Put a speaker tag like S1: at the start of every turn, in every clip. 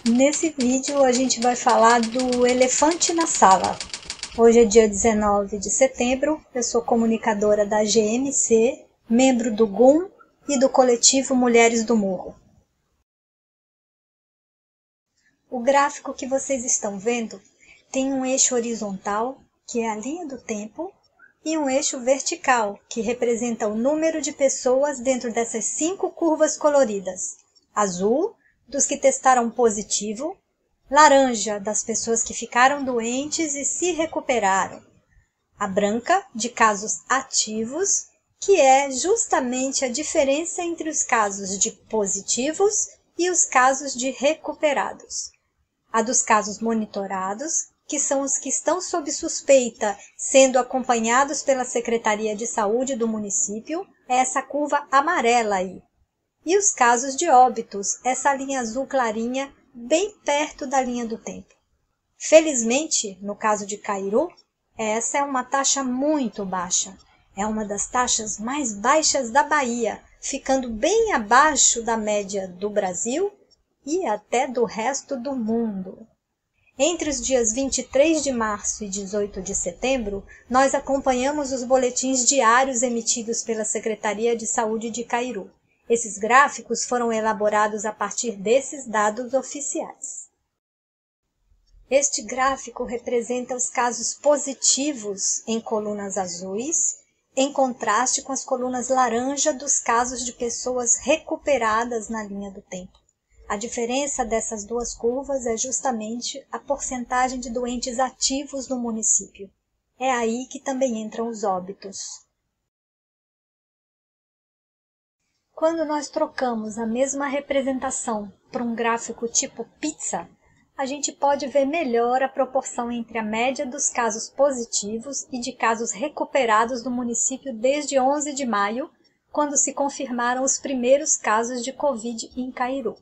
S1: Nesse vídeo a gente vai falar do elefante na sala. Hoje é dia 19 de setembro, eu sou comunicadora da GMC, membro do GUM e do coletivo Mulheres do Morro. O gráfico que vocês estão vendo tem um eixo horizontal, que é a linha do tempo, e um eixo vertical, que representa o número de pessoas dentro dessas 5 curvas coloridas. Azul, dos que testaram positivo, laranja, das pessoas que ficaram doentes e se recuperaram, a branca, de casos ativos, que é justamente a diferença entre os casos de positivos e os casos de recuperados, a dos casos monitorados, que são os que estão sob suspeita, sendo acompanhados pela Secretaria de Saúde do município, é essa curva amarela aí. E os casos de óbitos, essa linha azul clarinha, bem perto da linha do tempo. Felizmente, no caso de Cairu, essa é uma taxa muito baixa. É uma das taxas mais baixas da Bahia, ficando bem abaixo da média do Brasil e até do resto do mundo. Entre os dias 23 de março e 18 de setembro, nós acompanhamos os boletins diários emitidos pela Secretaria de Saúde de Cairu. Esses gráficos foram elaborados a partir desses dados oficiais. Este gráfico representa os casos positivos em colunas azuis, em contraste com as colunas laranja dos casos de pessoas recuperadas na linha do tempo. A diferença dessas duas curvas é justamente a porcentagem de doentes ativos no município. É aí que também entram os óbitos. Quando nós trocamos a mesma representação para um gráfico tipo pizza, a gente pode ver melhor a proporção entre a média dos casos positivos e de casos recuperados no município desde 11 de maio, quando se confirmaram os primeiros casos de Covid em Cairu.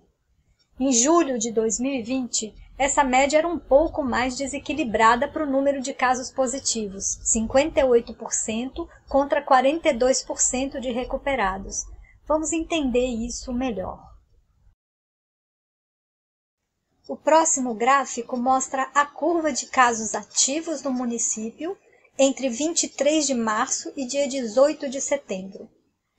S1: Em julho de 2020, essa média era um pouco mais desequilibrada para o número de casos positivos, 58% contra 42% de recuperados. Vamos entender isso melhor. O próximo gráfico mostra a curva de casos ativos no município entre 23 de março e dia 18 de setembro.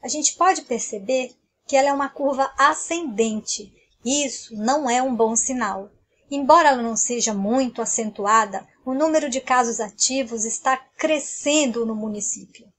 S1: A gente pode perceber que ela é uma curva ascendente. Isso não é um bom sinal. Embora ela não seja muito acentuada, o número de casos ativos está crescendo no município.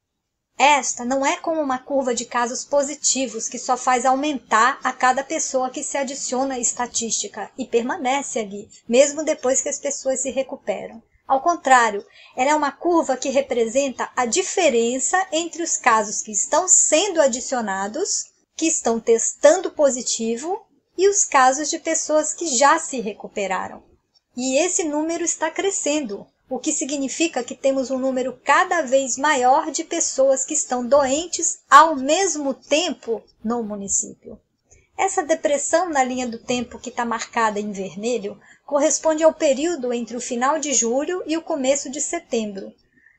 S1: Esta não é como uma curva de casos positivos que só faz aumentar a cada pessoa que se adiciona à estatística e permanece ali, mesmo depois que as pessoas se recuperam. Ao contrário, ela é uma curva que representa a diferença entre os casos que estão sendo adicionados, que estão testando positivo, e os casos de pessoas que já se recuperaram. E esse número está crescendo, o que significa que temos um número cada vez maior de pessoas que estão doentes ao mesmo tempo no município. Essa depressão na linha do tempo que está marcada em vermelho corresponde ao período entre o final de julho e o começo de setembro.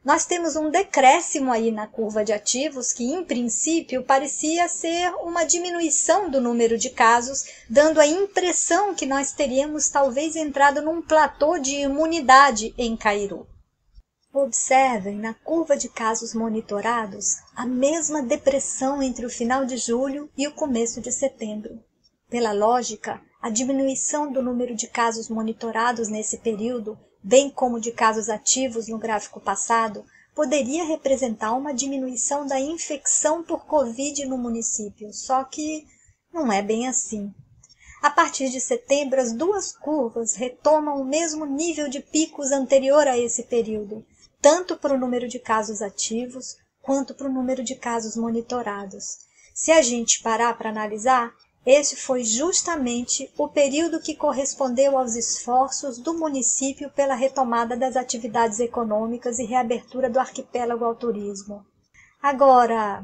S1: Nós temos um decréscimo aí na curva de ativos que, em princípio, parecia ser uma diminuição do número de casos, dando a impressão que nós teríamos talvez entrado num platô de imunidade em Cairu. Observem na curva de casos monitorados a mesma depressão entre o final de julho e o começo de setembro. Pela lógica, a diminuição do número de casos monitorados nesse período, bem como de casos ativos no gráfico passado, poderia representar uma diminuição da infecção por Covid no município, só que não é bem assim. A partir de setembro, as duas curvas retomam o mesmo nível de picos anterior a esse período, tanto para o número de casos ativos quanto para o número de casos monitorados. Se a gente parar para analisar, esse foi justamente o período que correspondeu aos esforços do município pela retomada das atividades econômicas e reabertura do arquipélago ao turismo. Agora,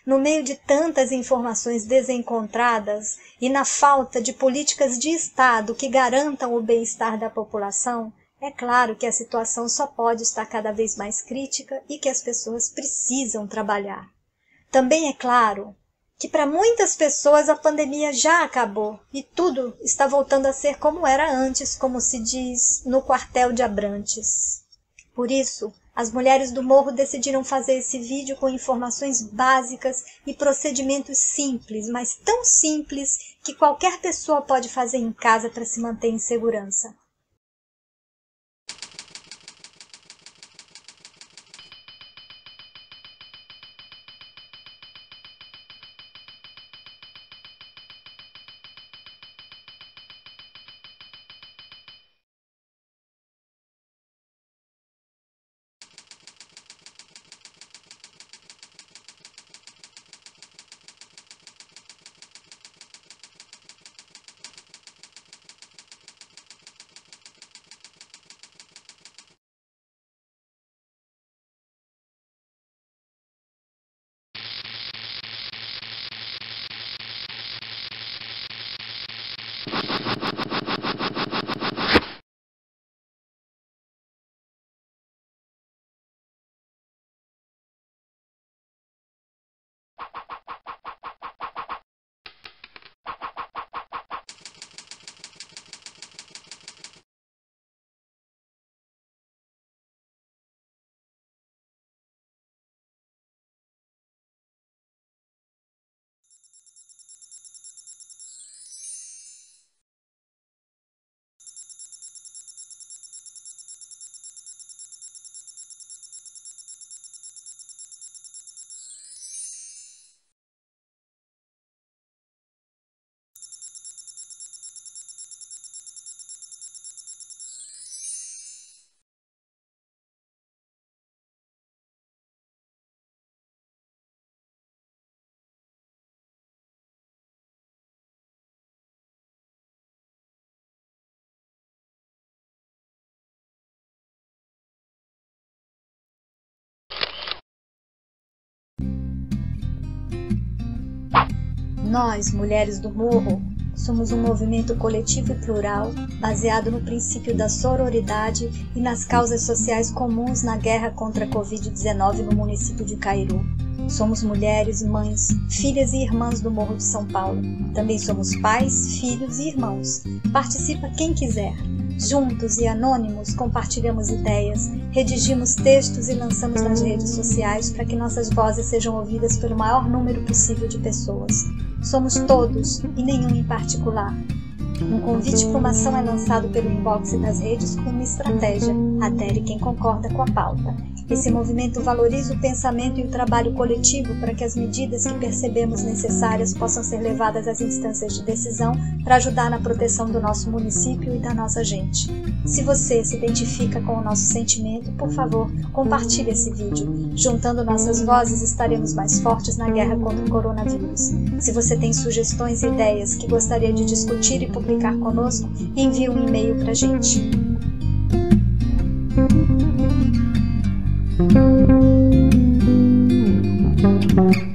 S1: no meio de tantas informações desencontradas e na falta de políticas de Estado que garantam o bem-estar da população, é claro que a situação só pode estar cada vez mais crítica e que as pessoas precisam trabalhar. Também é claro que para muitas pessoas a pandemia já acabou e tudo está voltando a ser como era antes, como se diz no quartel de Abrantes. Por isso, as mulheres do Morro decidiram fazer esse vídeo com informações básicas e procedimentos simples, mas tão simples que qualquer pessoa pode fazer em casa para se manter em segurança. Nós, mulheres do Morro, somos um movimento coletivo e plural, baseado no princípio da sororidade e nas causas sociais comuns na guerra contra a Covid-19 no município de Cairu. Somos mulheres, mães, filhas e irmãs do Morro de São Paulo. Também somos pais, filhos e irmãos. Participa quem quiser. Juntos e anônimos compartilhamos ideias, redigimos textos e lançamos nas redes sociais para que nossas vozes sejam ouvidas pelo maior número possível de pessoas. Somos todos e nenhum em particular. Um convite para uma ação é lançado pelo inbox das redes com uma estratégia. Adere quem concorda com a pauta. Esse movimento valoriza o pensamento e o trabalho coletivo para que as medidas que percebemos necessárias possam ser levadas às instâncias de decisão para ajudar na proteção do nosso município e da nossa gente. Se você se identifica com o nosso sentimento, por favor, compartilhe esse vídeo. Juntando nossas vozes, estaremos mais fortes na guerra contra o coronavírus. Se você tem sugestões e ideias que gostaria de discutir e publicar conosco, envie um e-mail para a gente. Thank you.